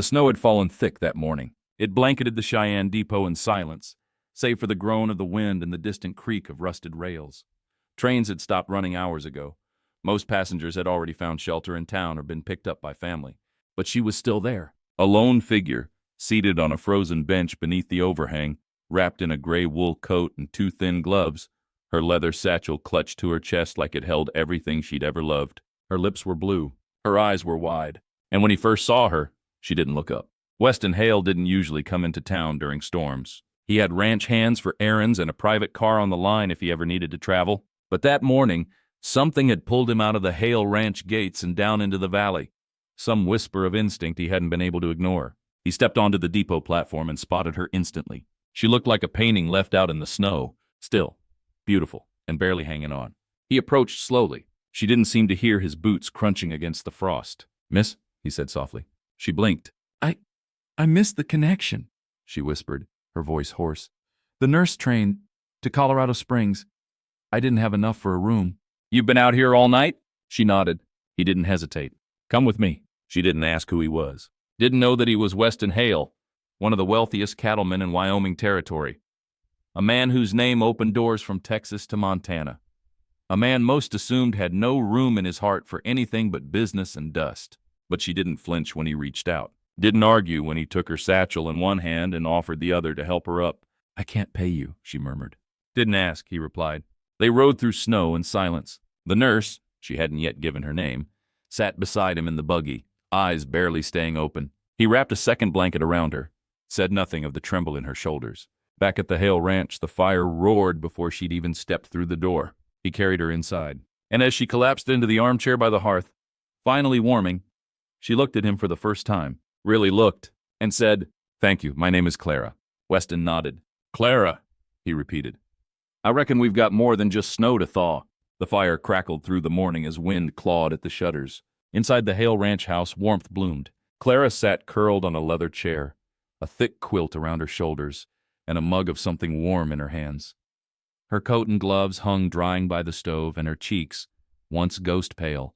The snow had fallen thick that morning. It blanketed the Cheyenne depot in silence, save for the groan of the wind and the distant creak of rusted rails. Trains had stopped running hours ago. Most passengers had already found shelter in town or been picked up by family. But she was still there, a lone figure, seated on a frozen bench beneath the overhang, wrapped in a gray wool coat and two thin gloves, her leather satchel clutched to her chest like it held everything she'd ever loved. Her lips were blue, her eyes were wide, and when he first saw her, she didn't look up. Weston Hale didn't usually come into town during storms. He had ranch hands for errands and a private car on the line if he ever needed to travel. But that morning, something had pulled him out of the Hale Ranch gates and down into the valley. Some whisper of instinct he hadn't been able to ignore. He stepped onto the depot platform and spotted her instantly. She looked like a painting left out in the snow, still, beautiful, and barely hanging on. He approached slowly. She didn't seem to hear his boots crunching against the frost. "Miss," he said softly. She blinked. I missed the connection," she whispered, her voice hoarse. "The nurse train to Colorado Springs. I didn't have enough for a room." "You've been out here all night?" She nodded. He didn't hesitate. "Come with me." She didn't ask who he was. Didn't know that he was Weston Hale, one of the wealthiest cattlemen in Wyoming Territory. A man whose name opened doors from Texas to Montana. A man most assumed had no room in his heart for anything but business and dust. But she didn't flinch when he reached out. Didn't argue when he took her satchel in one hand and offered the other to help her up. "I can't pay you," she murmured. "Didn't ask," he replied. They rode through snow in silence. The nurse, she hadn't yet given her name, sat beside him in the buggy, eyes barely staying open. He wrapped a second blanket around her, said nothing of the tremble in her shoulders. Back at the Hale Ranch, the fire roared before she'd even stepped through the door. He carried her inside. And as she collapsed into the armchair by the hearth, finally warming, she looked at him for the first time, really looked, and said, "Thank you, my name is Clara." Weston nodded. "Clara," he repeated. "I reckon we've got more than just snow to thaw." The fire crackled through the morning as wind clawed at the shutters. Inside the Hale Ranch house, warmth bloomed. Clara sat curled on a leather chair, a thick quilt around her shoulders, and a mug of something warm in her hands. Her coat and gloves hung drying by the stove, and her cheeks, once ghost pale,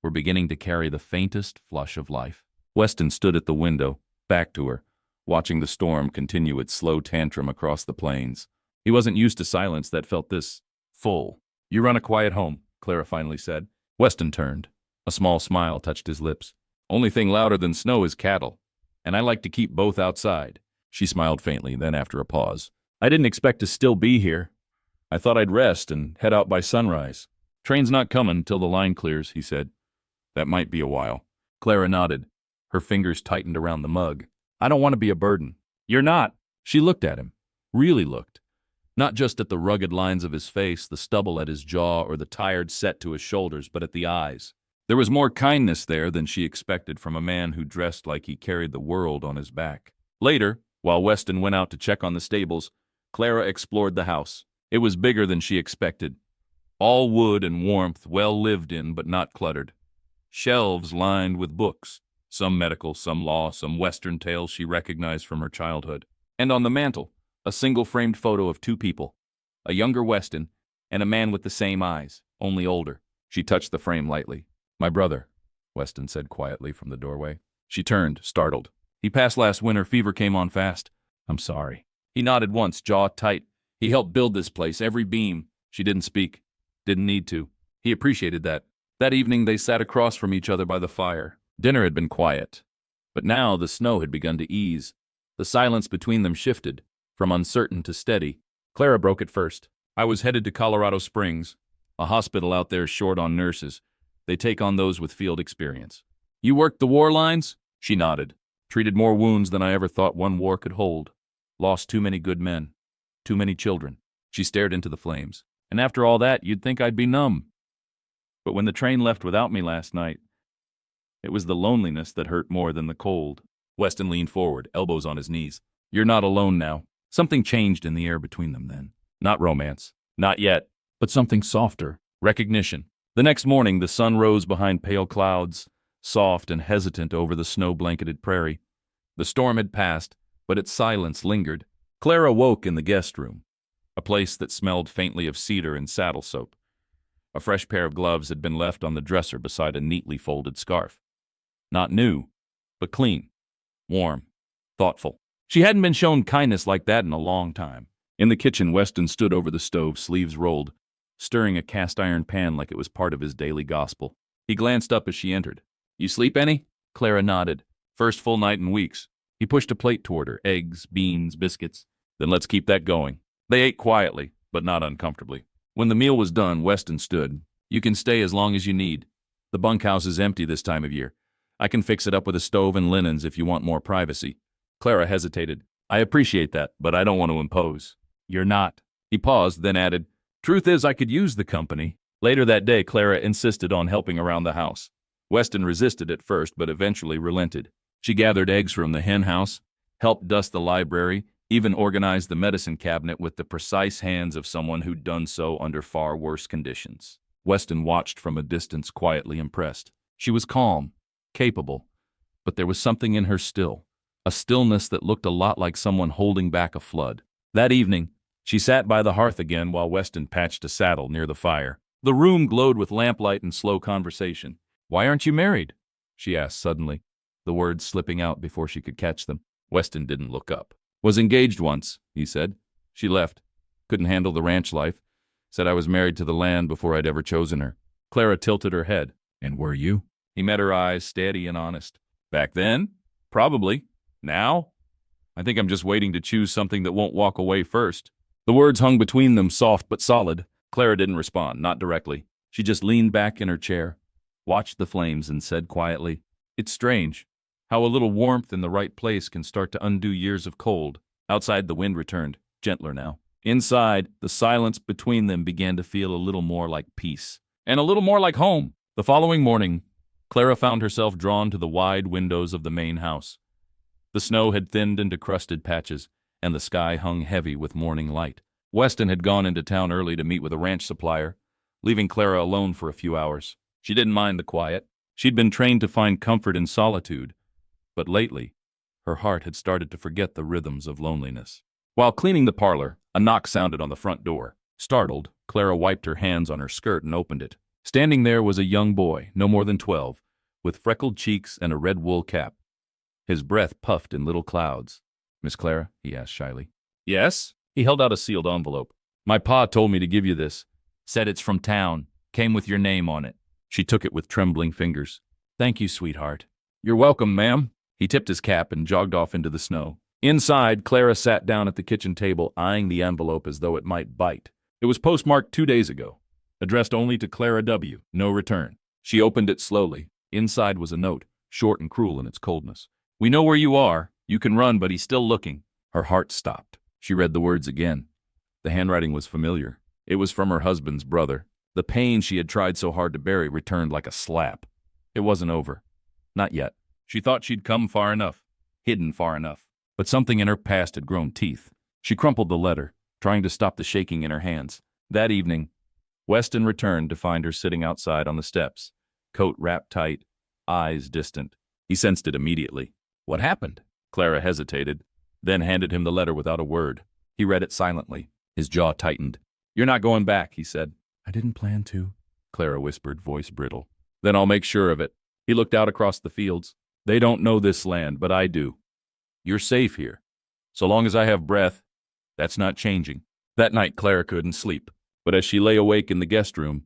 were beginning to carry the faintest flush of life. Weston stood at the window, back to her, watching the storm continue its slow tantrum across the plains. He wasn't used to silence that felt this full. "You run a quiet home," Clara finally said. Weston turned. A small smile touched his lips. "Only thing louder than snow is cattle, and I like to keep both outside." She smiled faintly, then after a pause. "I didn't expect to still be here. I thought I'd rest and head out by sunrise." "Train's not coming till the line clears," he said. "That might be a while." Clara nodded. Her fingers tightened around the mug. "I don't want to be a burden." "You're not." She looked at him. Really looked. Not just at the rugged lines of his face, the stubble at his jaw, or the tired set to his shoulders, but at the eyes. There was more kindness there than she expected from a man who dressed like he carried the world on his back. Later, while Weston went out to check on the stables, Clara explored the house. It was bigger than she expected. All wood and warmth, well lived in but not cluttered. Shelves lined with books. Some medical, some law, some Western tales she recognized from her childhood. And on the mantel, a single framed photo of two people, a younger Weston and a man with the same eyes, only older. She touched the frame lightly. "My brother," Weston said quietly from the doorway. She turned, startled. "He passed last winter. Fever came on fast." "I'm sorry." He nodded once, jaw tight. He helped build this place, every beam. She didn't speak. Didn't need to. He appreciated that. That evening they sat across from each other by the fire. Dinner had been quiet, but now the snow had begun to ease. The silence between them shifted, from uncertain to steady. Clara broke it first. "I was headed to Colorado Springs, a hospital out there short on nurses. They take on those with field experience." "You worked the war lines?" She nodded. "Treated more wounds than I ever thought one war could hold. Lost too many good men. Too many children." She stared into the flames. "And after all that, you'd think I'd be numb. But when the train left without me last night, it was the loneliness that hurt more than the cold." Weston leaned forward, elbows on his knees. "You're not alone now." Something changed in the air between them then. Not romance. Not yet. But something softer. Recognition. The next morning, the sun rose behind pale clouds, soft and hesitant over the snow-blanketed prairie. The storm had passed, but its silence lingered. Clara woke in the guest room, a place that smelled faintly of cedar and saddle soap. A fresh pair of gloves had been left on the dresser beside a neatly folded scarf. Not new, but clean. warm, thoughtful. She hadn't been shown kindness like that in a long time. In the kitchen, Weston stood over the stove, sleeves rolled, stirring a cast-iron pan like it was part of his daily gospel. He glanced up as she entered. "You sleep any?" Clara nodded. "First full night in weeks." He pushed a plate toward her, eggs, beans, biscuits. "Then let's keep that going." They ate quietly, but not uncomfortably. When the meal was done, Weston stood. "You can stay as long as you need. The bunkhouse is empty this time of year. I can fix it up with a stove and linens if you want more privacy." Clara hesitated. "I appreciate that, but I don't want to impose." "You're not." He paused, then added, "Truth is, I could use the company." Later that day, Clara insisted on helping around the house. Weston resisted at first, but eventually relented. She gathered eggs from the hen house, helped dust the library, even organized the medicine cabinet with the precise hands of someone who'd done so under far worse conditions. Weston watched from a distance, quietly impressed. She was calm, capable, but there was something in her still, a stillness that looked a lot like someone holding back a flood. That evening, she sat by the hearth again while Weston patched a saddle near the fire. The room glowed with lamplight and slow conversation. "Why aren't you married?" she asked suddenly, the words slipping out before she could catch them. Weston didn't look up. "Was engaged once," he said. "She left. Couldn't handle the ranch life. Said I was married to the land before I'd ever chosen her." Clara tilted her head. "And were you?" He met her eyes, steady and honest. "Back then? Probably. Now? I think I'm just waiting to choose something that won't walk away first." The words hung between them, soft but solid. Clara didn't respond, not directly. She just leaned back in her chair, watched the flames, and said quietly, "It's strange how a little warmth in the right place can start to undo years of cold." Outside, the wind returned, gentler now. Inside, the silence between them began to feel a little more like peace, and a little more like home. The following morning, Clara found herself drawn to the wide windows of the main house. The snow had thinned into crusted patches, and the sky hung heavy with morning light. Weston had gone into town early to meet with a ranch supplier, leaving Clara alone for a few hours. She didn't mind the quiet. She'd been trained to find comfort in solitude, but lately, her heart had started to forget the rhythms of loneliness. While cleaning the parlor, a knock sounded on the front door. Startled, Clara wiped her hands on her skirt and opened it. Standing there was a young boy, no more than 12, with freckled cheeks and a red wool cap. His breath puffed in little clouds. "Miss Clara?" he asked shyly. "Yes?" He held out a sealed envelope. "My pa told me to give you this. Said it's from town. Came with your name on it." She took it with trembling fingers. "Thank you, sweetheart." "You're welcome, ma'am." He tipped his cap and jogged off into the snow. Inside, Clara sat down at the kitchen table, eyeing the envelope as though it might bite. It was postmarked 2 days ago, addressed only to Clara W., no return. She opened it slowly. Inside was a note, short and cruel in its coldness. "We know where you are. You can run, but he's still looking." Her heart stopped. She read the words again. The handwriting was familiar. It was from her husband's brother. The pain she had tried so hard to bury returned like a slap. It wasn't over. Not yet. She thought she'd come far enough, hidden far enough. But something in her past had grown teeth. She crumpled the letter, trying to stop the shaking in her hands. That evening, Weston returned to find her sitting outside on the steps, coat wrapped tight, eyes distant. He sensed it immediately. "What happened?" Clara hesitated, then handed him the letter without a word. He read it silently. His jaw tightened. "You're not going back," he said. "I didn't plan to," Clara whispered, voice brittle. "Then I'll make sure of it." He looked out across the fields. "They don't know this land, but I do. You're safe here. So long as I have breath, that's not changing." That night, Clara couldn't sleep. But as she lay awake in the guest room,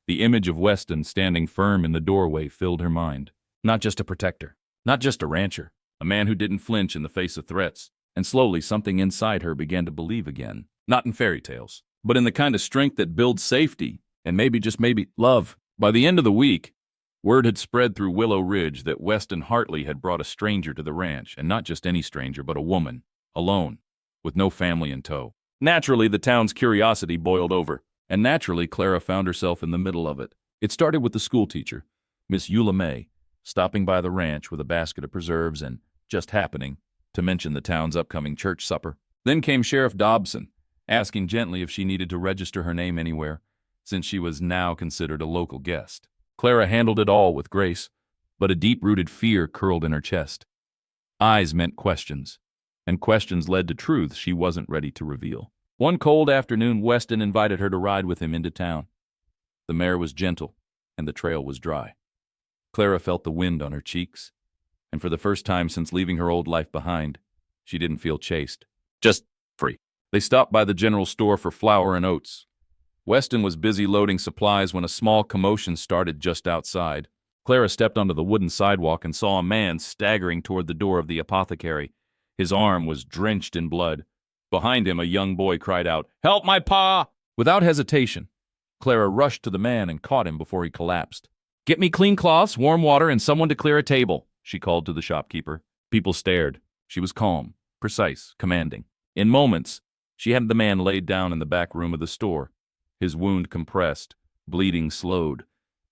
the image of Weston standing firm in the doorway filled her mind. Not just a protector, not just a rancher, a man who didn't flinch in the face of threats. And slowly, something inside her began to believe again. Not in fairy tales, but in the kind of strength that builds safety, and maybe, just maybe, love. By the end of the week, word had spread through Willow Ridge that Weston Hartley had brought a stranger to the ranch, and not just any stranger, but a woman, alone, with no family in tow. Naturally, the town's curiosity boiled over, and naturally, Clara found herself in the middle of it. It started with the schoolteacher, Miss Eula May, stopping by the ranch with a basket of preserves and, just happening, to mention the town's upcoming church supper. Then came Sheriff Dobson, asking gently if she needed to register her name anywhere, since she was now considered a local guest. Clara handled it all with grace, but a deep-rooted fear curled in her chest. Eyes meant questions, and questions led to truths she wasn't ready to reveal. One cold afternoon, Weston invited her to ride with him into town. The mare was gentle, and the trail was dry. Clara felt the wind on her cheeks, and for the first time since leaving her old life behind, she didn't feel chased. Just free. They stopped by the general store for flour and oats. Weston was busy loading supplies when a small commotion started just outside. Clara stepped onto the wooden sidewalk and saw a man staggering toward the door of the apothecary. His arm was drenched in blood. Behind him, a young boy cried out, "Help my pa!" Without hesitation, Clara rushed to the man and caught him before he collapsed. "Get me clean cloths, warm water, and someone to clear a table," she called to the shopkeeper. People stared. She was calm, precise, commanding. In moments, she had the man laid down in the back room of the store. His wound compressed, bleeding slowed,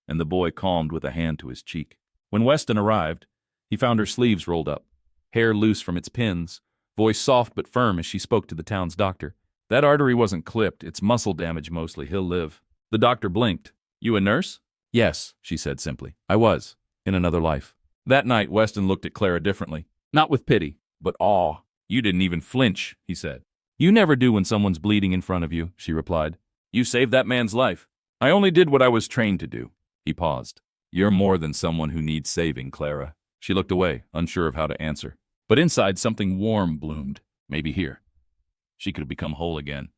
and the boy calmed with a hand to his cheek. When Weston arrived, he found her sleeves rolled up, hair loose from its pins, voice soft but firm as she spoke to the town's doctor. "That artery wasn't clipped. It's muscle damage mostly. He'll live." The doctor blinked. "You a nurse?" "Yes," she said simply. "I was, in another life." That night, Weston looked at Clara differently. Not with pity, but awe. "You didn't even flinch," he said. "You never do when someone's bleeding in front of you," she replied. "You saved that man's life." "I only did what I was trained to do." He paused. "You're more than someone who needs saving, Clara." She looked away, unsure of how to answer. But inside, something warm bloomed. Maybe here. She could have become whole again.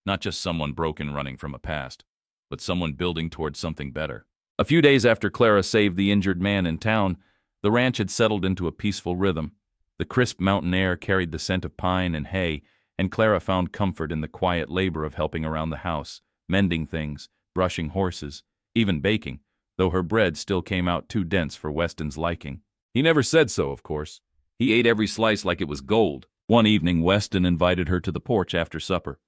Not just someone broken running from a past, but someone building toward something better. A few days after Clara saved the injured man in town, the ranch had settled into a peaceful rhythm. The crisp mountain air carried the scent of pine and hay, and Clara found comfort in the quiet labor of helping around the house, mending things, brushing horses, even baking, though her bread still came out too dense for Weston's liking. He never said so, of course. He ate every slice like it was gold. One evening, Weston invited her to the porch after supper.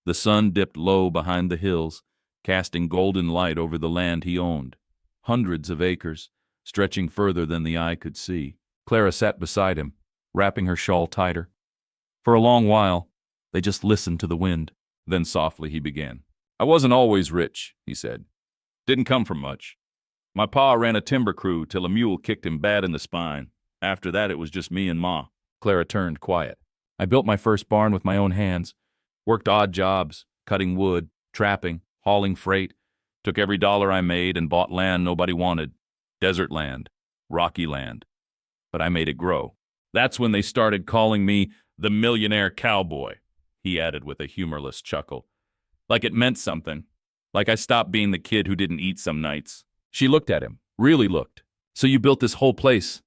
The sun dipped low behind the hills, casting golden light over the land he owned. Hundreds of acres, stretching further than the eye could see. Clara sat beside him, wrapping her shawl tighter. For a long while, they just listened to the wind. Then softly he began. "I wasn't always rich," he said. "Didn't come from much. My pa ran a timber crew till a mule kicked him bad in the spine. After that, it was just me and Ma." Clara turned quiet. "I built my first barn with my own hands, worked odd jobs, cutting wood, trapping, hauling freight, took every dollar I made and bought land nobody wanted. Desert land, rocky land. But I made it grow. That's when they started calling me the millionaire cowboy," he added with a humorless chuckle. "Like it meant something. Like I stopped being the kid who didn't eat some nights." She looked at him, really looked. "So you built this whole place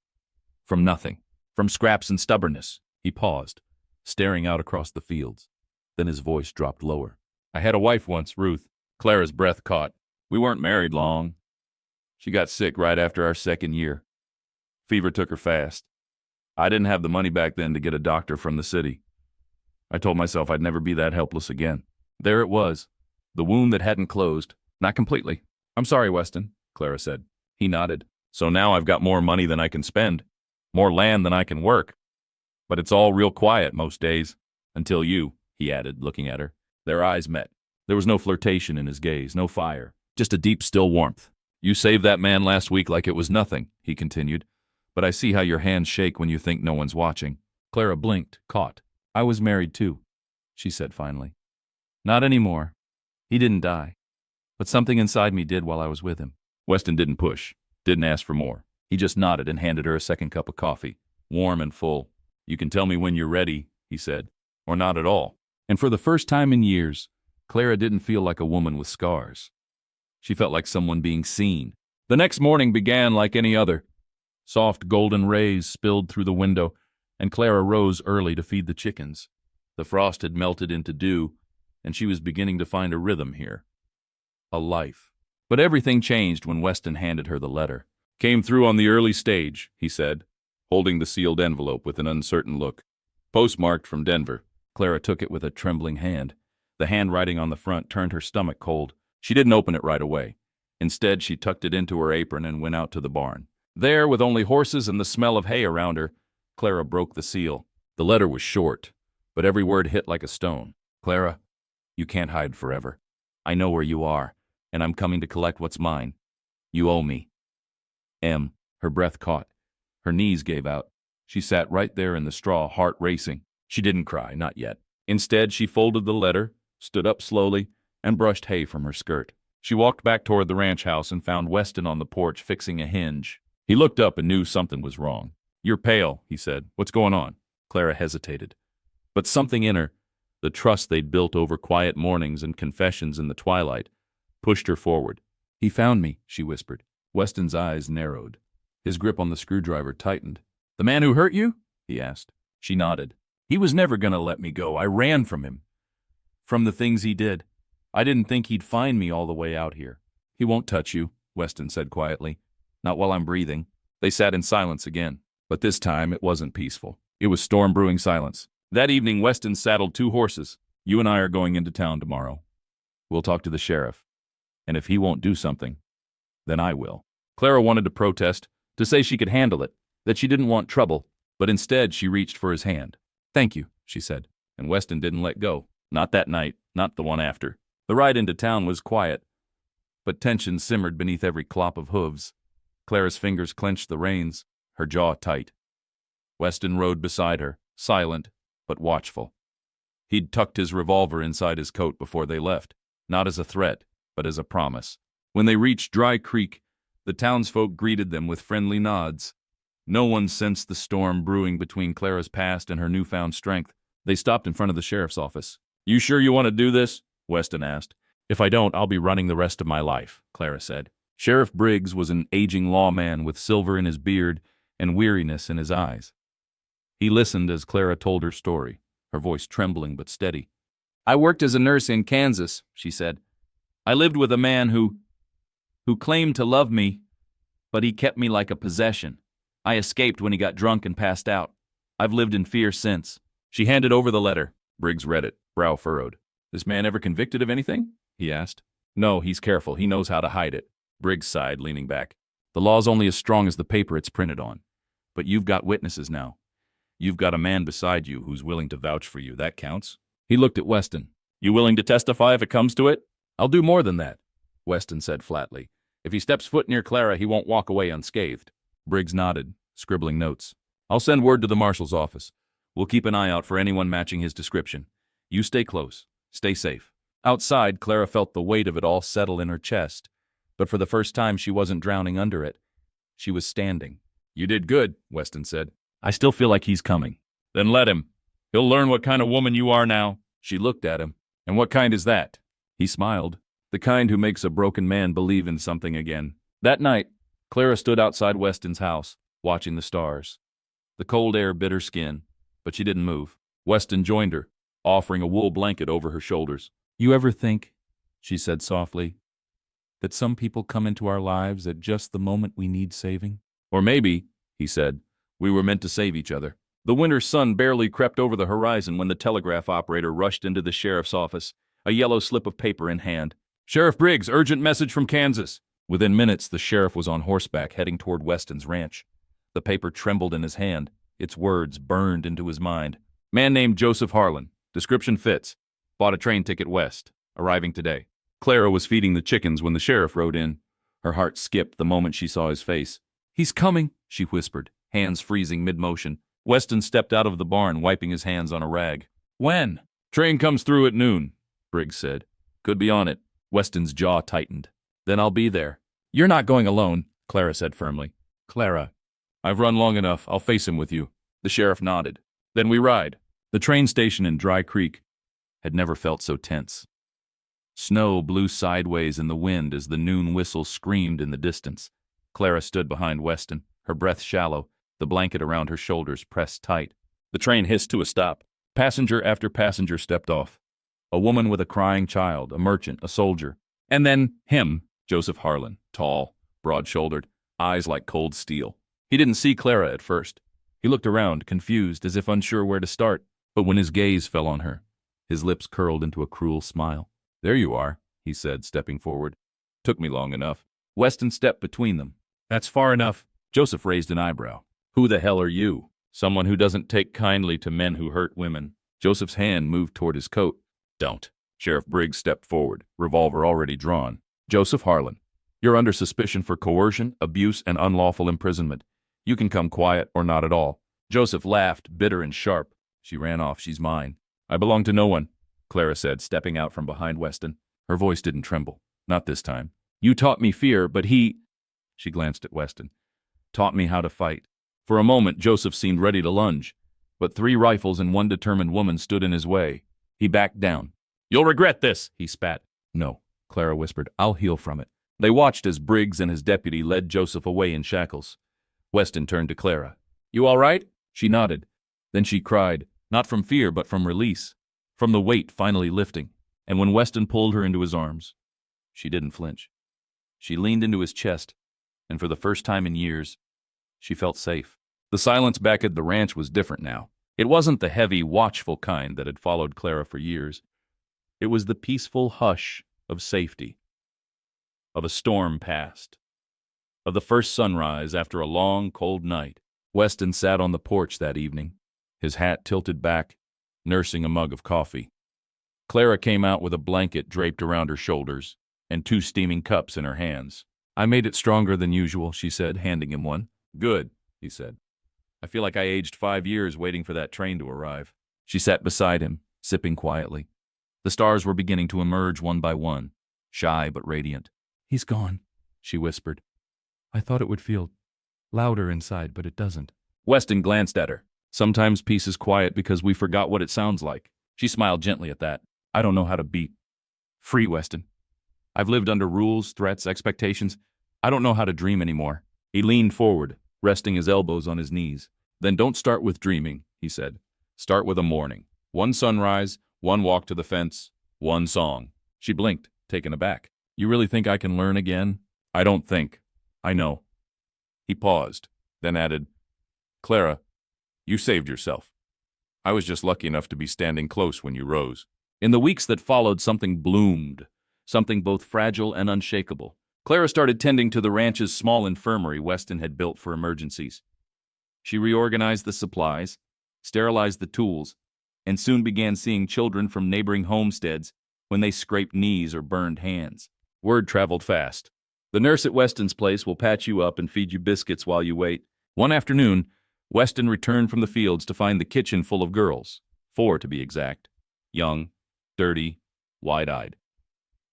from nothing, from scraps and stubbornness." He paused, staring out across the fields. Then his voice dropped lower. "I had a wife once, Ruth." Clara's breath caught. "We weren't married long. She got sick right after our second year. Fever took her fast. I didn't have the money back then to get a doctor from the city. I told myself I'd never be that helpless again. There it was, the wound that hadn't closed, not completely. "I'm sorry, Weston," Clara said. He nodded. "So now I've got more money than I can spend, more land than I can work. But it's all real quiet most days. Until you," he added, looking at her. Their eyes met. There was no flirtation in his gaze, no fire, just a deep, still warmth. "You saved that man last week like it was nothing," he continued. "But I see how your hands shake when you think no one's watching." Clara blinked, caught. "I was married too," she said finally. "Not anymore. He didn't die. But something inside me did while I was with him." Weston didn't push, didn't ask for more. He just nodded and handed her a second cup of coffee, warm and full. "You can tell me when you're ready," he said, "or not at all." And for the first time in years, Clara didn't feel like a woman with scars. She felt like someone being seen. The next morning began like any other. Soft golden rays spilled through the window, and Clara rose early to feed the chickens. The frost had melted into dew, and she was beginning to find a rhythm here. A life. But everything changed when Weston handed her the letter. "Came through on the early stage," he said, holding the sealed envelope with an uncertain look. "Postmarked from Denver." Clara took it with a trembling hand. The handwriting on the front turned her stomach cold. She didn't open it right away. Instead, she tucked it into her apron and went out to the barn. There, with only horses and the smell of hay around her, Clara broke the seal. The letter was short, but every word hit like a stone. "Clara, you can't hide forever. I know where you are, and I'm coming to collect what's mine. You owe me. M." Her breath caught. Her knees gave out. She sat right there in the straw, heart racing. She didn't cry, not yet. Instead, she folded the letter, stood up slowly, and brushed hay from her skirt. She walked back toward the ranch house and found Weston on the porch fixing a hinge. He looked up and knew something was wrong. "You're pale," he said. "What's going on?" Clara hesitated. But something in her, the trust they'd built over quiet mornings and confessions in the twilight, pushed her forward. "He found me," she whispered. Weston's eyes narrowed. His grip on the screwdriver tightened. "The man who hurt you?" he asked. She nodded. "He was never going to let me go. I ran from him. From the things he did. I didn't think he'd find me all the way out here." "He won't touch you," Weston said quietly. "Not while I'm breathing." They sat in silence again. But this time it wasn't peaceful. It was storm-brewing silence. That evening, Weston saddled 2 horses. "You and I are going into town tomorrow. We'll talk to the sheriff. And if he won't do something, then I will." Clara wanted to protest, to say she could handle it, that she didn't want trouble, but instead she reached for his hand. "Thank you," she said, and Weston didn't let go. Not that night, not the one after. The ride into town was quiet, but tension simmered beneath every clop of hooves. Clara's fingers clenched the reins, her jaw tight. Weston rode beside her, silent but watchful. He'd tucked his revolver inside his coat before they left, not as a threat, but as a promise. When they reached Dry Creek, the townsfolk greeted them with friendly nods. No one sensed the storm brewing between Clara's past and her newfound strength. They stopped in front of the sheriff's office. "You sure you want to do this?" Weston asked. "If I don't, I'll be running the rest of my life," Clara said. Sheriff Briggs was an aging lawman with silver in his beard and weariness in his eyes. He listened as Clara told her story, her voice trembling but steady. "I worked as a nurse in Kansas," she said. "I lived with a man who claimed to love me, but he kept me like a possession. I escaped when he got drunk and passed out. I've lived in fear since." She handed over the letter. Briggs read it, brow furrowed. "This man ever convicted of anything?" he asked. "No, he's careful. He knows how to hide it." Briggs sighed, leaning back. "The law's only as strong as the paper it's printed on. But you've got witnesses now. You've got a man beside you who's willing to vouch for you. That counts." He looked at Weston. "You willing to testify if it comes to it?" "I'll do more than that," Weston said flatly. "If he steps foot near Clara, he won't walk away unscathed." Briggs nodded, scribbling notes. "I'll send word to the marshal's office. We'll keep an eye out for anyone matching his description. You stay close. Stay safe." Outside, Clara felt the weight of it all settle in her chest. But for the first time, she wasn't drowning under it. She was standing. "You did good," Weston said. "I still feel like he's coming." "Then let him. He'll learn what kind of woman you are now." She looked at him. "And what kind is that?" He smiled. "The kind who makes a broken man believe in something again." That night, Clara stood outside Weston's house, watching the stars. The cold air bit her skin, but she didn't move. Weston joined her, offering a wool blanket over her shoulders. "You ever think," she said softly, "that some people come into our lives at just the moment we need saving?" "Or maybe," he said, "we were meant to save each other." The winter sun barely crept over the horizon when the telegraph operator rushed into the sheriff's office, a yellow slip of paper in hand. "Sheriff Briggs, urgent message from Kansas." Within minutes, the sheriff was on horseback heading toward Weston's ranch. The paper trembled in his hand. Its words burned into his mind. "Man named Joseph Harlan. Description fits. Bought a train ticket west. Arriving today." Clara was feeding the chickens when the sheriff rode in. Her heart skipped the moment she saw his face. "He's coming," she whispered, hands freezing mid-motion. Weston stepped out of the barn, wiping his hands on a rag. "When?" "Train comes through at noon," Briggs said. "Could be on it." Weston's jaw tightened. "Then I'll be there." "You're not going alone," Clara said firmly. "Clara, I've run long enough. I'll face him with you." The sheriff nodded. "Then we ride." The train station in Dry Creek had never felt so tense. Snow blew sideways in the wind as the noon whistle screamed in the distance. Clara stood behind Weston, her breath shallow, the blanket around her shoulders pressed tight. The train hissed to a stop. Passenger after passenger stepped off. A woman with a crying child, a merchant, a soldier. And then him, Joseph Harlan, tall, broad-shouldered, eyes like cold steel. He didn't see Clara at first. He looked around, confused, as if unsure where to start. But when his gaze fell on her, his lips curled into a cruel smile. "There you are," he said, stepping forward. "Took me long enough." Weston stepped between them. "That's far enough." Joseph raised an eyebrow. "Who the hell are you?" "Someone who doesn't take kindly to men who hurt women." Joseph's hand moved toward his coat. "Don't." Sheriff Briggs stepped forward, revolver already drawn. "Joseph Harlan, you're under suspicion for coercion, abuse, and unlawful imprisonment. You can come quiet or not at all." Joseph laughed, bitter and sharp. "She ran off. She's mine." "I belong to no one," Clara said, stepping out from behind Weston. Her voice didn't tremble. "Not this time. You taught me fear, but he—" She glanced at Weston. "Taught me how to fight." For a moment, Joseph seemed ready to lunge, but 3 rifles and 1 determined woman stood in his way. He backed down. "You'll regret this," he spat. "No," Clara whispered. "I'll heal from it." They watched as Briggs and his deputy led Joseph away in shackles. Weston turned to Clara. "You all right?" She nodded. Then she cried, not from fear but from release, from the weight finally lifting. And when Weston pulled her into his arms, she didn't flinch. She leaned into his chest, and for the first time in years, she felt safe. The silence back at the ranch was different now. It wasn't the heavy, watchful kind that had followed Clara for years. It was the peaceful hush of safety, of a storm past, of the first sunrise after a long, cold night. Weston sat on the porch that evening, his hat tilted back, nursing a mug of coffee. Clara came out with a blanket draped around her shoulders and 2 steaming cups in her hands. "I made it stronger than usual," she said, handing him one. "Good," he said. "I feel like I aged 5 years waiting for that train to arrive." She sat beside him, sipping quietly. The stars were beginning to emerge one by one, shy but radiant. "He's gone," she whispered. "I thought it would feel louder inside, but it doesn't." Weston glanced at her. "Sometimes peace is quiet because we forgot what it sounds like." She smiled gently at that. "I don't know how to be free, Weston. I've lived under rules, threats, expectations. I don't know how to dream anymore." He leaned forward, resting his elbows on his knees. "Then don't start with dreaming," he said. "Start with a morning. 1 sunrise, 1 walk to the fence, 1 song." She blinked, taken aback. "You really think I can learn again?" "I don't think. I know." He paused, then added, "Clara, you saved yourself. I was just lucky enough to be standing close when you rose." In the weeks that followed, something bloomed, something both fragile and unshakable. Clara started tending to the ranch's small infirmary Weston had built for emergencies. She reorganized the supplies, sterilized the tools, and soon began seeing children from neighboring homesteads when they scraped knees or burned hands. Word traveled fast. "The nurse at Weston's place will patch you up and feed you biscuits while you wait." One afternoon, Weston returned from the fields to find the kitchen full of girls, 4 to be exact, young, dirty, wide-eyed.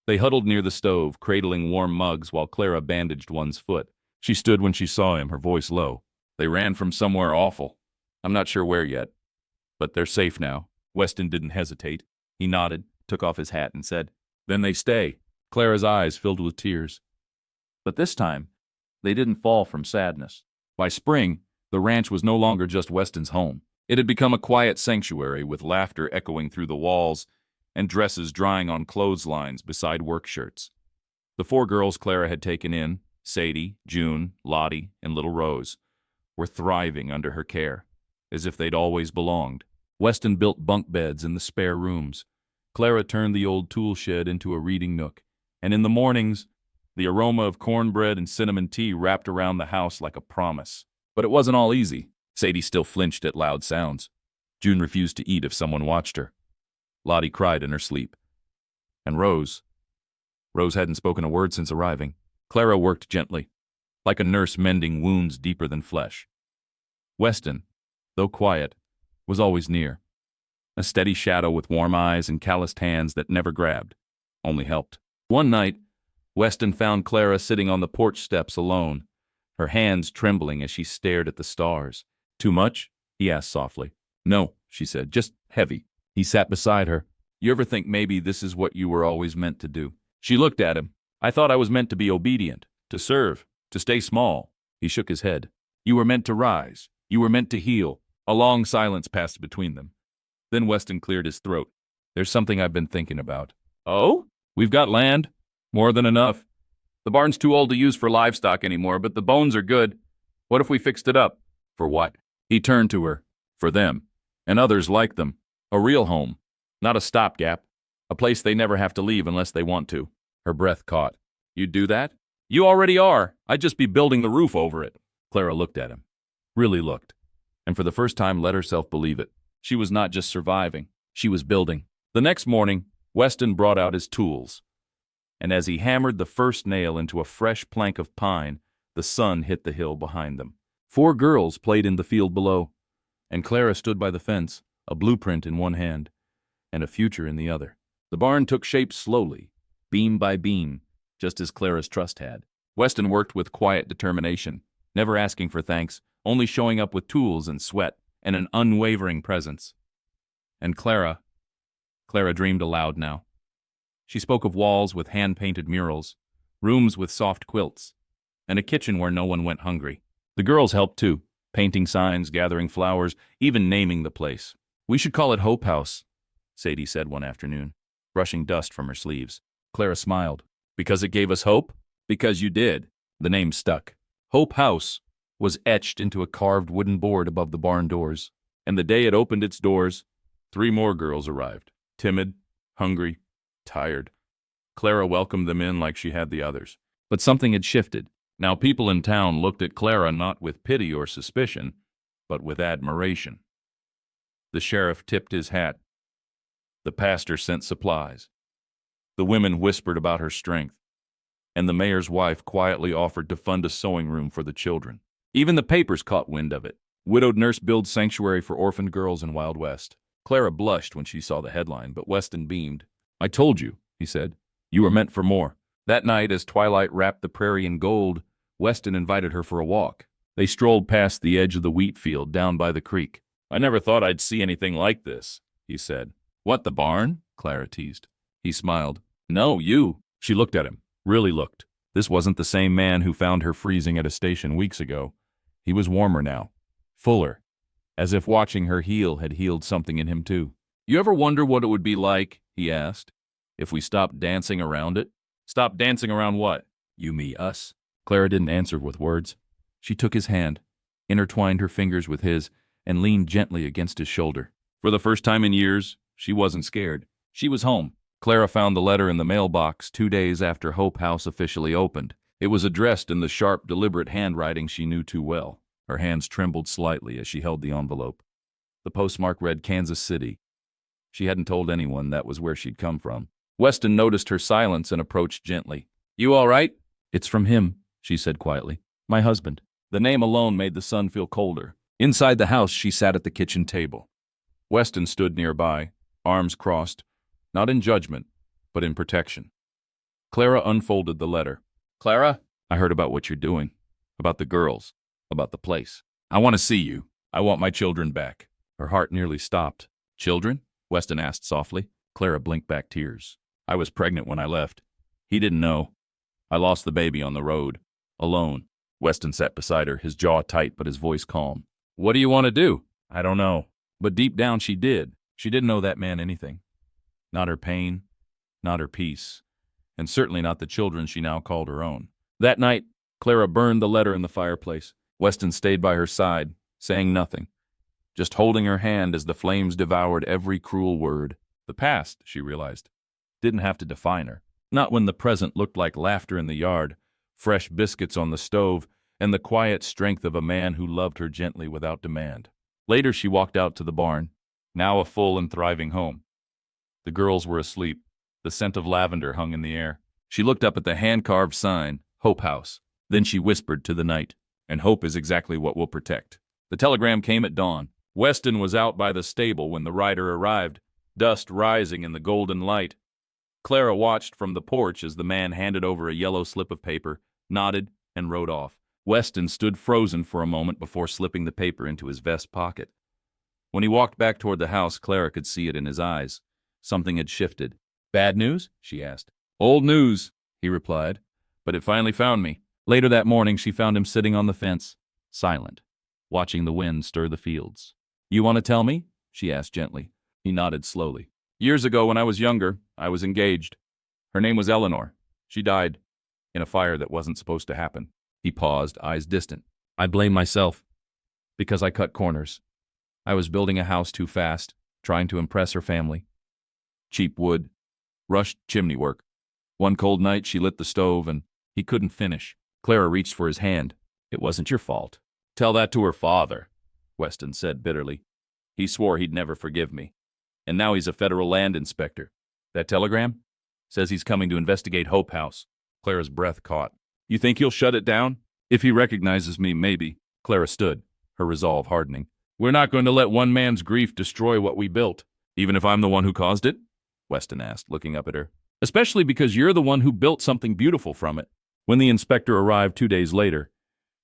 They huddled near the stove, cradling warm mugs while Clara bandaged one's foot. She stood when she saw him, her voice low. "They ran from somewhere awful. I'm not sure where yet, but they're safe now." Weston didn't hesitate. He nodded, took off his hat, and said, "Then they stay." Clara's eyes filled with tears. But this time, they didn't fall from sadness. By spring, the ranch was no longer just Weston's home. It had become a quiet sanctuary with laughter echoing through the walls and dresses drying on clotheslines beside work shirts. The 4 girls Clara had taken in, Sadie, June, Lottie, and little Rose, were thriving under her care, as if they'd always belonged. Weston built bunk beds in the spare rooms. Clara turned the old tool shed into a reading nook, and in the mornings, the aroma of cornbread and cinnamon tea wrapped around the house like a promise. But it wasn't all easy. Sadie still flinched at loud sounds. June refused to eat if someone watched her. Lottie cried in her sleep. And Rose hadn't spoken a word since arriving. Clara worked gently, like a nurse mending wounds deeper than flesh. Weston, though quiet, was always near. A steady shadow with warm eyes and calloused hands that never grabbed, only helped. One night, Weston found Clara sitting on the porch steps alone, her hands trembling as she stared at the stars. "Too much?" he asked softly. "No," she said, "just heavy." He sat beside her. "You ever think maybe this is what you were always meant to do?" She looked at him. "I thought I was meant to be obedient, to serve, to stay small." He shook his head. "You were meant to rise. You were meant to heal." A long silence passed between them. Then Weston cleared his throat. "There's something I've been thinking about." "Oh?" "We've got land. More than enough. The barn's too old to use for livestock anymore, but the bones are good. What if we fixed it up?" "For what?" He turned to her. "For them. And others like them. A real home. Not a stopgap. A place they never have to leave unless they want to." Her breath caught. "You'd do that?" "You already are. I'd just be building the roof over it." Clara looked at him. Really looked. And for the first time let herself believe it. She was not just surviving. She was building. The next morning, Weston brought out his tools. And as he hammered the first nail into a fresh plank of pine, the sun hit the hill behind them. 4 girls played in the field below, and Clara stood by the fence, a blueprint in one hand, and a future in the other. The barn took shape slowly, beam by beam, just as Clara's trust had. Weston worked with quiet determination, never asking for thanks, only showing up with tools and sweat and an unwavering presence. And Clara dreamed aloud now. She spoke of walls with hand-painted murals, rooms with soft quilts, and a kitchen where no one went hungry. The girls helped too, painting signs, gathering flowers, even naming the place. "We should call it Hope House," Sadie said one afternoon, brushing dust from her sleeves. Clara smiled. "Because it gave us hope?" "Because you did." The name stuck. Hope House was etched into a carved wooden board above the barn doors, and the day it opened its doors, 3 more girls arrived, timid, hungry, tired. Clara welcomed them in like she had the others. But something had shifted. Now people in town looked at Clara not with pity or suspicion, but with admiration. The sheriff tipped his hat. The pastor sent supplies. The women whispered about her strength, and the mayor's wife quietly offered to fund a sewing room for the children. Even the papers caught wind of it. "Widowed nurse builds sanctuary for orphaned girls in Wild West." Clara blushed when she saw the headline, but Weston beamed. "I told you," he said. "You were meant for more." That night, as twilight wrapped the prairie in gold, Weston invited her for a walk. They strolled past the edge of the wheat field down by the creek. "I never thought I'd see anything like this," he said. "What, the barn?" Clara teased. He smiled. "No, you." She looked at him, really looked. This wasn't the same man who found her freezing at a station weeks ago. He was warmer now, fuller, as if watching her heal had healed something in him too. "You ever wonder what it would be like," he asked, "if we stopped dancing around it?" "Stop dancing around what?" "You, me, us." Clara didn't answer with words. She took his hand, intertwined her fingers with his, and leaned gently against his shoulder. For the first time in years, she wasn't scared. She was home. Clara found the letter in the mailbox 2 days after Hope House officially opened. It was addressed in the sharp, deliberate handwriting she knew too well. Her hands trembled slightly as she held the envelope. The postmark read Kansas City. She hadn't told anyone that was where she'd come from. Weston noticed her silence and approached gently. "You all right?" "It's from him," she said quietly. "My husband." The name alone made the sun feel colder. Inside the house, she sat at the kitchen table. Weston stood nearby, arms crossed, not in judgment, but in protection. Clara unfolded the letter. "Clara, I heard about what you're doing, about the girls, about the place. I want to see you. I want my children back." Her heart nearly stopped. "Children?" Weston asked softly. Clara blinked back tears. "I was pregnant when I left. He didn't know. I lost the baby on the road, alone." Weston sat beside her, his jaw tight but his voice calm. "What do you want to do?" "I don't know." But deep down she did. She didn't owe that man anything. Not her pain, not her peace, and certainly not the children she now called her own. That night, Clara burned the letter in the fireplace. Weston stayed by her side, saying nothing, just holding her hand as the flames devoured every cruel word. The past, she realized, didn't have to define her. Not when the present looked like laughter in the yard, fresh biscuits on the stove, and the quiet strength of a man who loved her gently without demand. Later she walked out to the barn, now a full and thriving home. The girls were asleep. The scent of lavender hung in the air. She looked up at the hand-carved sign, Hope House. Then she whispered to the night, "And hope is exactly what we'll protect." The telegram came at dawn. Weston was out by the stable when the rider arrived, dust rising in the golden light. Clara watched from the porch as the man handed over a yellow slip of paper, nodded, and rode off. Weston stood frozen for a moment before slipping the paper into his vest pocket. When he walked back toward the house, Clara could see it in his eyes. Something had shifted. "Bad news?" she asked. "Old news," he replied, "but it finally found me." Later that morning, she found him sitting on the fence, silent, watching the wind stir the fields. "You want to tell me?" she asked gently. He nodded slowly. "Years ago, when I was younger, I was engaged. Her name was Eleanor. She died in a fire that wasn't supposed to happen." He paused, eyes distant. "I blame myself, because I cut corners. I was building a house too fast, trying to impress her family. Cheap wood, rushed chimney work. One cold night, she lit the stove, and he couldn't finish." Clara reached for his hand. "It wasn't your fault." "Tell that to her father," Weston said bitterly. "He swore he'd never forgive me. And now he's a federal land inspector. That telegram? Says he's coming to investigate Hope House." Clara's breath caught. "You think he'll shut it down?" "If he recognizes me, maybe." Clara stood, her resolve hardening. "We're not going to let one man's grief destroy what we built." "Even if I'm the one who caused it?" Weston asked, looking up at her. "Especially because you're the one who built something beautiful from it." When the inspector arrived 2 days later,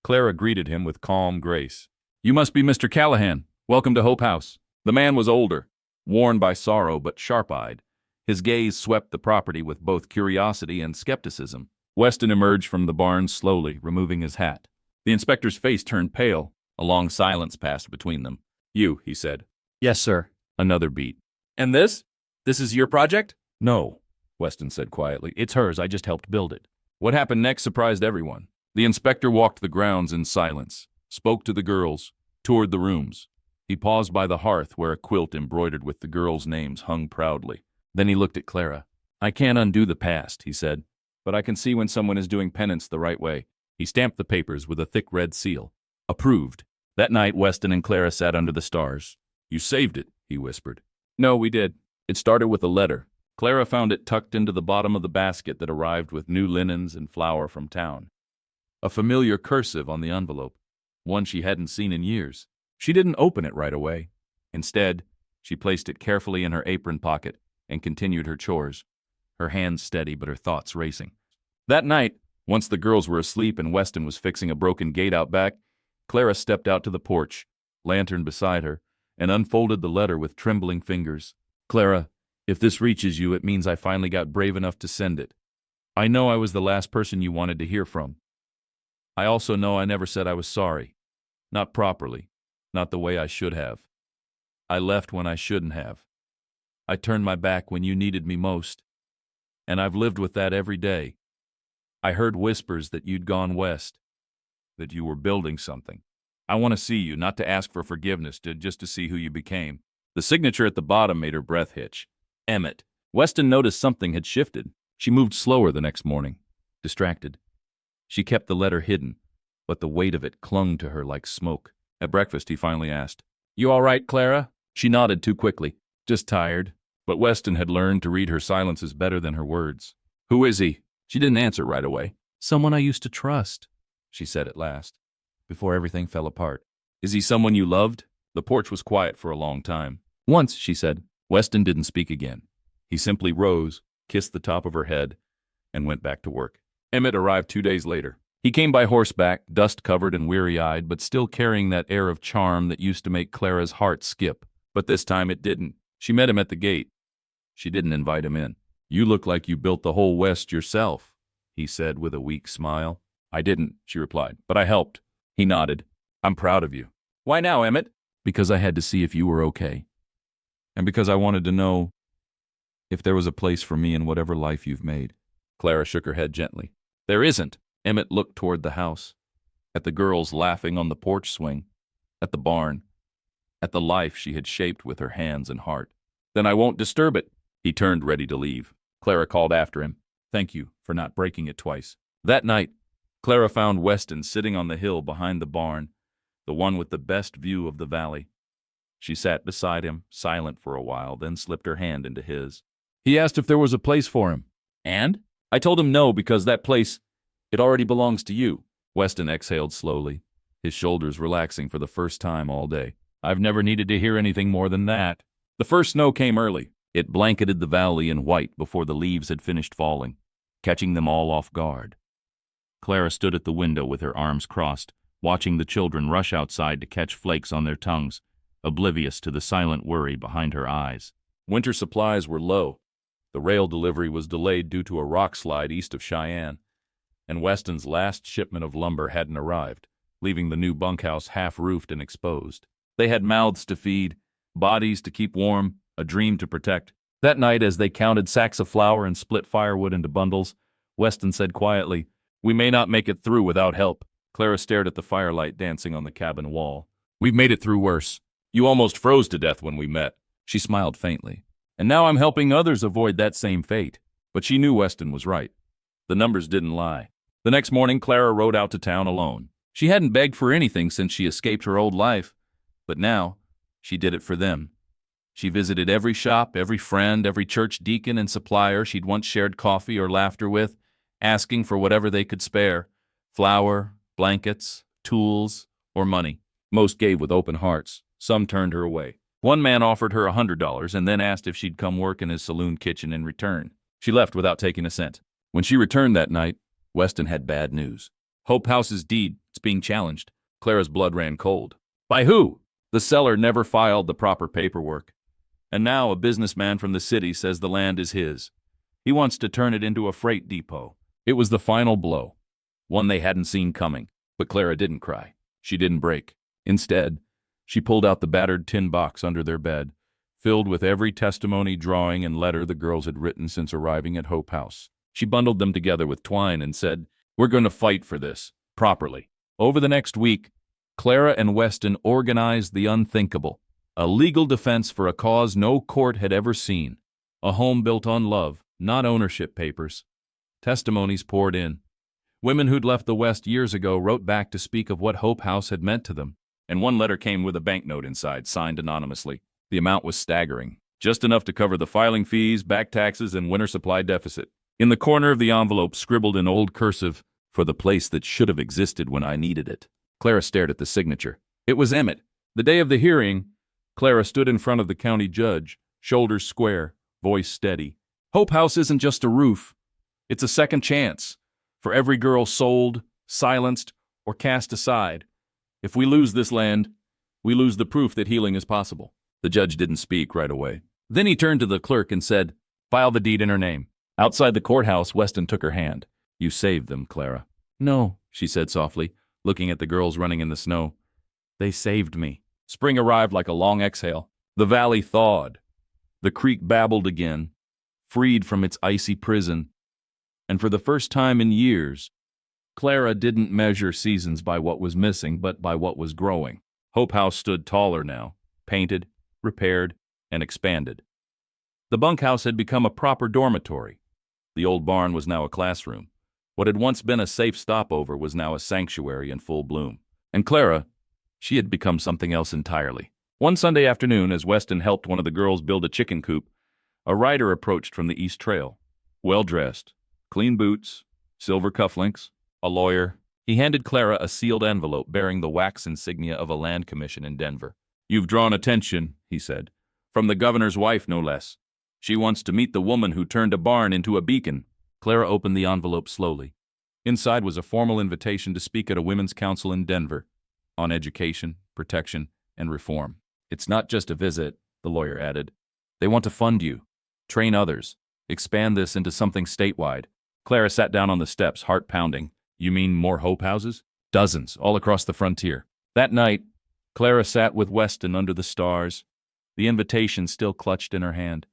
Clara greeted him with calm grace. "You must be Mr. Callahan. Welcome to Hope House." The man was older, worn by sorrow but sharp-eyed. His gaze swept the property with both curiosity and skepticism. Weston emerged from the barn slowly, removing his hat. The inspector's face turned pale. A long silence passed between them. "You," he said. "Yes, sir." Another beat. "And this? This is your project?" "No," Weston said quietly. "It's hers. I just helped build it." What happened next surprised everyone. The inspector walked the grounds in silence, spoke to the girls, toured the rooms. He paused by the hearth where a quilt embroidered with the girls' names hung proudly. Then he looked at Clara. "I can't undo the past," he said, "but I can see when someone is doing penance the right way." He stamped the papers with a thick red seal. "Approved." That night, Weston and Clara sat under the stars. "You saved it," he whispered. "No, we did. It started with a letter." Clara found it tucked into the bottom of the basket that arrived with new linens and flour from town. A familiar cursive on the envelope, one she hadn't seen in years. She didn't open it right away. Instead, she placed it carefully in her apron pocket and continued her chores, her hands steady but her thoughts racing. That night, once the girls were asleep and Weston was fixing a broken gate out back, Clara stepped out to the porch, lantern beside her, and unfolded the letter with trembling fingers. "Clara, if this reaches you, it means I finally got brave enough to send it. I know I was the last person you wanted to hear from. I also know I never said I was sorry. Not properly. Not the way I should have. I left when I shouldn't have. I turned my back when you needed me most. And I've lived with that every day. I heard whispers that you'd gone west, that you were building something. I want to see you, not to ask for forgiveness, just to see who you became." The signature at the bottom made her breath hitch. Emmett. Weston noticed something had shifted. She moved slower the next morning, distracted. She kept the letter hidden, but the weight of it clung to her like smoke. At breakfast, he finally asked, "You all right, Clara?" She nodded too quickly. "Just tired." But Weston had learned to read her silences better than her words. "Who is he?" She didn't answer right away. "Someone I used to trust," she said at last, before everything fell apart. "Is he someone you loved?" The porch was quiet for a long time. "Once," she said. Weston didn't speak again. He simply rose, kissed the top of her head, and went back to work. Emmett arrived 2 days later. He came by horseback, dust-covered and weary-eyed, but still carrying that air of charm that used to make Clara's heart skip. But this time it didn't. She met him at the gate. She didn't invite him in. "You look like you built the whole West yourself," he said with a weak smile. "I didn't," she replied, "but I helped." He nodded. "I'm proud of you." "Why now, Emmett?" "Because I had to see if you were okay. And because I wanted to know if there was a place for me in whatever life you've made." Clara shook her head gently. "There isn't." Emmett looked toward the house, at the girls laughing on the porch swing, at the barn, at the life she had shaped with her hands and heart. "Then I won't disturb it." He turned ready to leave. Clara called after him, "Thank you for not breaking it twice." That night, Clara found Weston sitting on the hill behind the barn, the one with the best view of the valley. She sat beside him, silent for a while, then slipped her hand into his. He asked if there was a place for him. "And?" "I told him no, because that place, it already belongs to you." Weston exhaled slowly, his shoulders relaxing for the first time all day. "I've never needed to hear anything more than that." The first snow came early. It blanketed the valley in white before the leaves had finished falling, catching them all off guard. Clara stood at the window with her arms crossed, watching the children rush outside to catch flakes on their tongues, oblivious to the silent worry behind her eyes. Winter supplies were low. The rail delivery was delayed due to a rock slide east of Cheyenne, and Weston's last shipment of lumber hadn't arrived, leaving the new bunkhouse half-roofed and exposed. They had mouths to feed, bodies to keep warm, a dream to protect. That night, as they counted sacks of flour and split firewood into bundles, Weston said quietly, "We may not make it through without help." Clara stared at the firelight dancing on the cabin wall. "We've made it through worse. You almost froze to death when we met." She smiled faintly. "And now I'm helping others avoid that same fate." But she knew Weston was right. The numbers didn't lie. The next morning, Clara rode out to town alone. She hadn't begged for anything since she escaped her old life, but now she did it for them. She visited every shop, every friend, every church deacon and supplier she'd once shared coffee or laughter with, asking for whatever they could spare: flour, blankets, tools, or money. Most gave with open hearts. Some turned her away. One man offered her $100 and then asked if she'd come work in his saloon kitchen in return. She left without taking a cent. When she returned that night, Weston had bad news. Hope House's deed, it's being challenged. Clara's blood ran cold. By who? The seller never filed the proper paperwork. And now a businessman from the city says the land is his. He wants to turn it into a freight depot. It was the final blow, one they hadn't seen coming. But Clara didn't cry. She didn't break. Instead, she pulled out the battered tin box under their bed, filled with every testimony, drawing, and letter the girls had written since arriving at Hope House. She bundled them together with twine and said, "We're going to fight for this, properly." Over the next week, Clara and Weston organized the unthinkable, a legal defense for a cause no court had ever seen, a home built on love, not ownership papers. Testimonies poured in. Women who'd left the West years ago wrote back to speak of what Hope House had meant to them, and one letter came with a banknote inside, signed anonymously. The amount was staggering, just enough to cover the filing fees, back taxes, and winter supply deficit. In the corner of the envelope, scribbled in old cursive, "For the place that should have existed when I needed it." Clara stared at the signature. It was Emmett. The day of the hearing, Clara stood in front of the county judge, shoulders square, voice steady. "Hope House isn't just a roof. It's a second chance for every girl sold, silenced, or cast aside. If we lose this land, we lose the proof that healing is possible." The judge didn't speak right away. Then he turned to the clerk and said, "File the deed in her name." Outside the courthouse, Weston took her hand. "You saved them, Clara." "No," she said softly, looking at the girls running in the snow. "They saved me." Spring arrived like a long exhale. The valley thawed. The creek babbled again, freed from its icy prison. And for the first time in years, Clara didn't measure seasons by what was missing, but by what was growing. Hope House stood taller now, painted, repaired, and expanded. The bunkhouse had become a proper dormitory. The old barn was now a classroom. What had once been a safe stopover was now a sanctuary in full bloom. And Clara, she had become something else entirely. One Sunday afternoon, as Weston helped one of the girls build a chicken coop, a rider approached from the East Trail. Well-dressed, clean boots, silver cufflinks, a lawyer. He handed Clara a sealed envelope bearing the wax insignia of a land commission in Denver. "You've drawn attention," he said, "from the governor's wife, no less. She wants to meet the woman who turned a barn into a beacon." Clara opened the envelope slowly. Inside was a formal invitation to speak at a women's council in Denver on education, protection, and reform. "It's not just a visit," the lawyer added. "They want to fund you, train others, expand this into something statewide." Clara sat down on the steps, heart pounding. "You mean more Hope Houses?" "Dozens, all across the frontier." That night, Clara sat with Weston under the stars, the invitation still clutched in her hand.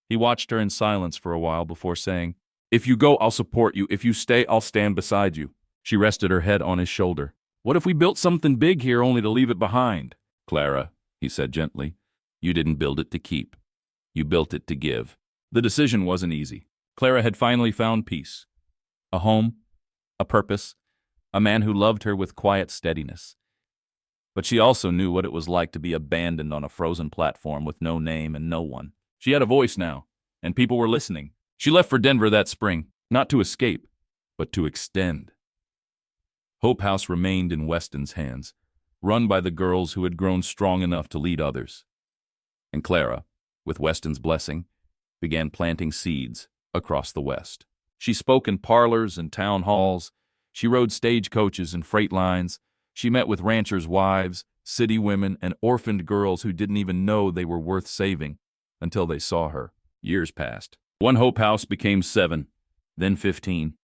He watched her in silence for a while before saying, "If you go, I'll support you. If you stay, I'll stand beside you." She rested her head on his shoulder. "What if we built something big here only to leave it behind?" "Clara," he said gently, "you didn't build it to keep. You built it to give." The decision wasn't easy. Clara had finally found peace. A home, a purpose, a man who loved her with quiet steadiness. But she also knew what it was like to be abandoned on a frozen platform with no name and no one. She had a voice now, and people were listening. She left for Denver that spring, not to escape, but to extend. Hope House remained in Weston's hands, run by the girls who had grown strong enough to lead others. And Clara, with Weston's blessing, began planting seeds across the West. She spoke in parlors and town halls. She rode stagecoaches and freight lines. She met with ranchers' wives, city women, and orphaned girls who didn't even know they were worth saving until they saw her. Years passed. One Hope House became 7, then 15,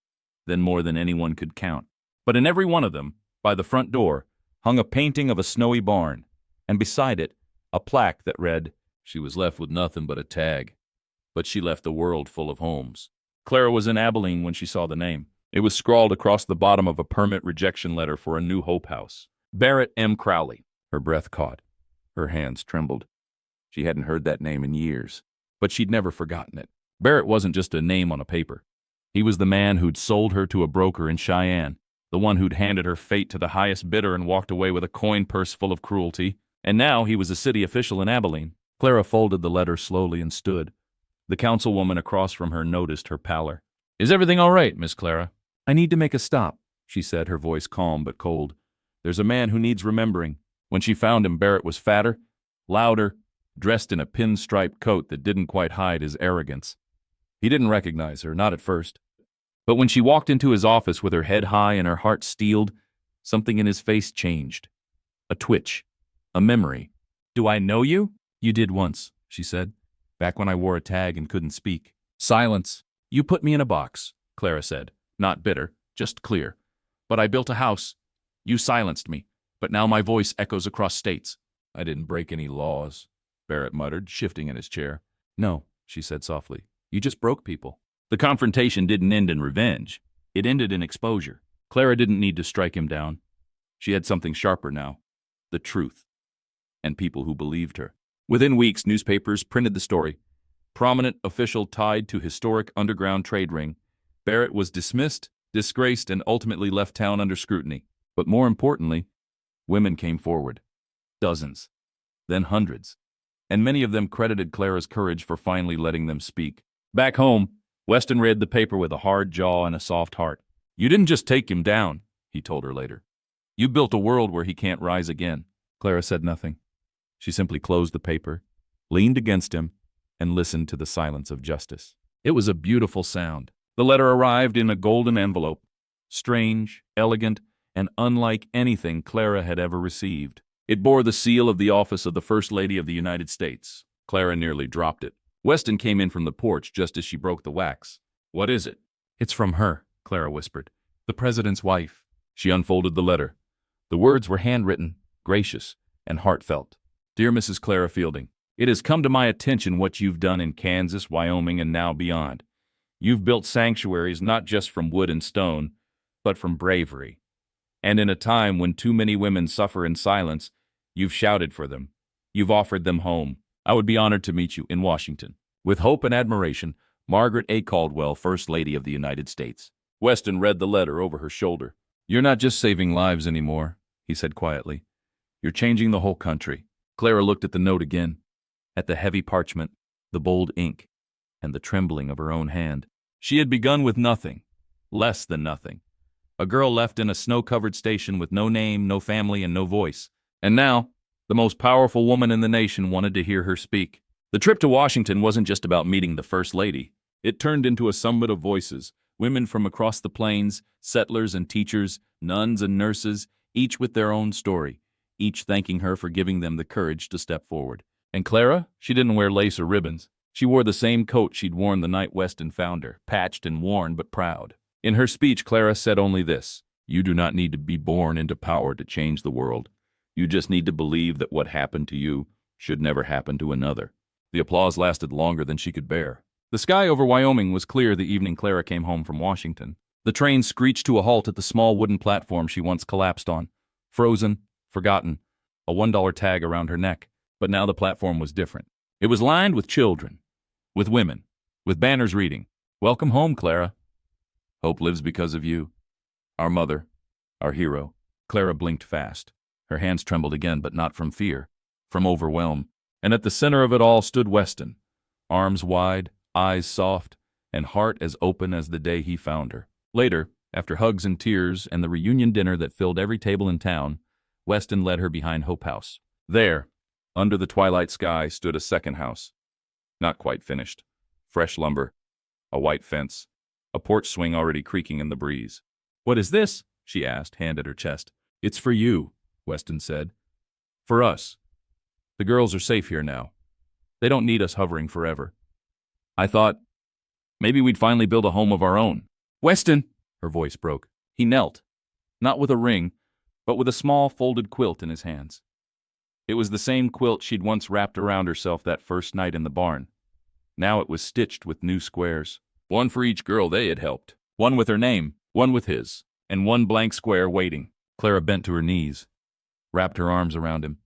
then more than anyone could count. But in every one of them, by the front door, hung a painting of a snowy barn, and beside it, a plaque that read, "She was left with nothing but a tag, but she left a world full of homes." Clara was in Abilene when she saw the name. It was scrawled across the bottom of a permit rejection letter for a new Hope House. Barrett M. Crowley. Her breath caught. Her hands trembled. She hadn't heard that name in years, but she'd never forgotten it. Barrett wasn't just a name on a paper. He was the man who'd sold her to a broker in Cheyenne, the one who'd handed her fate to the highest bidder and walked away with a coin purse full of cruelty. And now he was a city official in Abilene. Clara folded the letter slowly and stood. The councilwoman across from her noticed her pallor. "Is everything all right, Miss Clara?" "I need to make a stop," she said, her voice calm but cold. "There's a man who needs remembering." When she found him, Barrett was fatter, louder, dressed in a pinstripe coat that didn't quite hide his arrogance. He didn't recognize her, not at first. But when she walked into his office with her head high and her heart steeled, something in his face changed. A twitch. A memory. "Do I know you?" "You did once," she said. "Back when I wore a tag and couldn't speak." Silence. "You put me in a box," Clara said. Not bitter, just clear. "But I built a house. You silenced me, but now my voice echoes across states." "I didn't break any laws," Barrett muttered, shifting in his chair. "No," she said softly. "You just broke people." The confrontation didn't end in revenge. It ended in exposure. Clara didn't need to strike him down. She had something sharper now. The truth. And people who believed her. Within weeks, newspapers printed the story. Prominent official tied to historic underground trade ring. Barrett was dismissed, disgraced, and ultimately left town under scrutiny. But more importantly, women came forward. Dozens. Then hundreds. And many of them credited Clara's courage for finally letting them speak. Back home, Weston read the paper with a hard jaw and a soft heart. "You didn't just take him down," he told her later. "You built a world where he can't rise again." Clara said nothing. She simply closed the paper, leaned against him, and listened to the silence of justice. It was a beautiful sound. The letter arrived in a golden envelope. Strange, elegant, and unlike anything Clara had ever received. It bore the seal of the office of the First Lady of the United States. Clara nearly dropped it. Weston came in from the porch just as she broke the wax. "What is it?" "It's from her," Clara whispered. "The president's wife." She unfolded the letter. The words were handwritten, gracious, and heartfelt. "Dear Mrs. Clara Fielding, it has come to my attention what you've done in Kansas, Wyoming, and now beyond. You've built sanctuaries not just from wood and stone, but from bravery. And in a time when too many women suffer in silence, you've shouted for them. You've offered them home. I would be honored to meet you in Washington. With hope and admiration, Margaret A. Caldwell, First Lady of the United States." Weston read the letter over her shoulder. "You're not just saving lives anymore," he said quietly. "You're changing the whole country." Clara looked at the note again, at the heavy parchment, the bold ink, and the trembling of her own hand. She had begun with nothing, less than nothing. A girl left in a snow-covered station with no name, no family, and no voice. And now, the most powerful woman in the nation wanted to hear her speak. The trip to Washington wasn't just about meeting the First Lady. It turned into a summit of voices, women from across the plains, settlers and teachers, nuns and nurses, each with their own story, each thanking her for giving them the courage to step forward. And Clara, she didn't wear lace or ribbons. She wore the same coat she'd worn the night Weston found her, patched and worn but proud. In her speech, Clara said only this: "You do not need to be born into power to change the world. You just need to believe that what happened to you should never happen to another." The applause lasted longer than she could bear. The sky over Wyoming was clear the evening Clara came home from Washington. The train screeched to a halt at the small wooden platform she once collapsed on. Frozen, forgotten, a $1 tag around her neck. But now the platform was different. It was lined with children, with women, with banners reading, "Welcome home, Clara. Hope lives because of you. Our mother, our hero." Clara blinked fast. Her hands trembled again, but not from fear, from overwhelm. And at the center of it all stood Weston, arms wide, eyes soft, and heart as open as the day he found her. Later, after hugs and tears and the reunion dinner that filled every table in town, Weston led her behind Hope House. There, under the twilight sky, stood a second house. Not quite finished. Fresh lumber, a white fence, a porch swing already creaking in the breeze. "What is this?" she asked, hand at her chest. "It's for you," Weston said. "For us. The girls are safe here now. They don't need us hovering forever. I thought maybe we'd finally build a home of our own." "Weston!" Her voice broke. He knelt, not with a ring, but with a small folded quilt in his hands. It was the same quilt she'd once wrapped around herself that first night in the barn. Now it was stitched with new squares. One for each girl they had helped. One with her name, one with his, and one blank square waiting. Clara bent to her knees, wrapped her arms around him.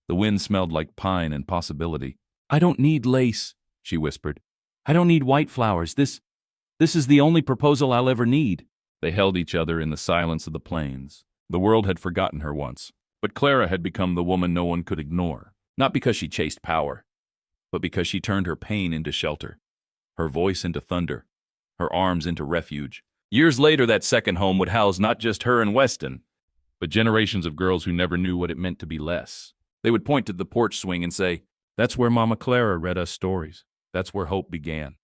The wind smelled like pine and possibility. "I don't need lace," she whispered. "I don't need white flowers. This is the only proposal I'll ever need." They held each other in the silence of the plains. The world had forgotten her once, but Clara had become the woman no one could ignore. Not because she chased power, but because she turned her pain into shelter, her voice into thunder, her arms into refuge. Years later, that second home would house not just her and Weston, but generations of girls who never knew what it meant to be less. They would point to the porch swing and say, "That's where Mama Clara read us stories. That's where hope began."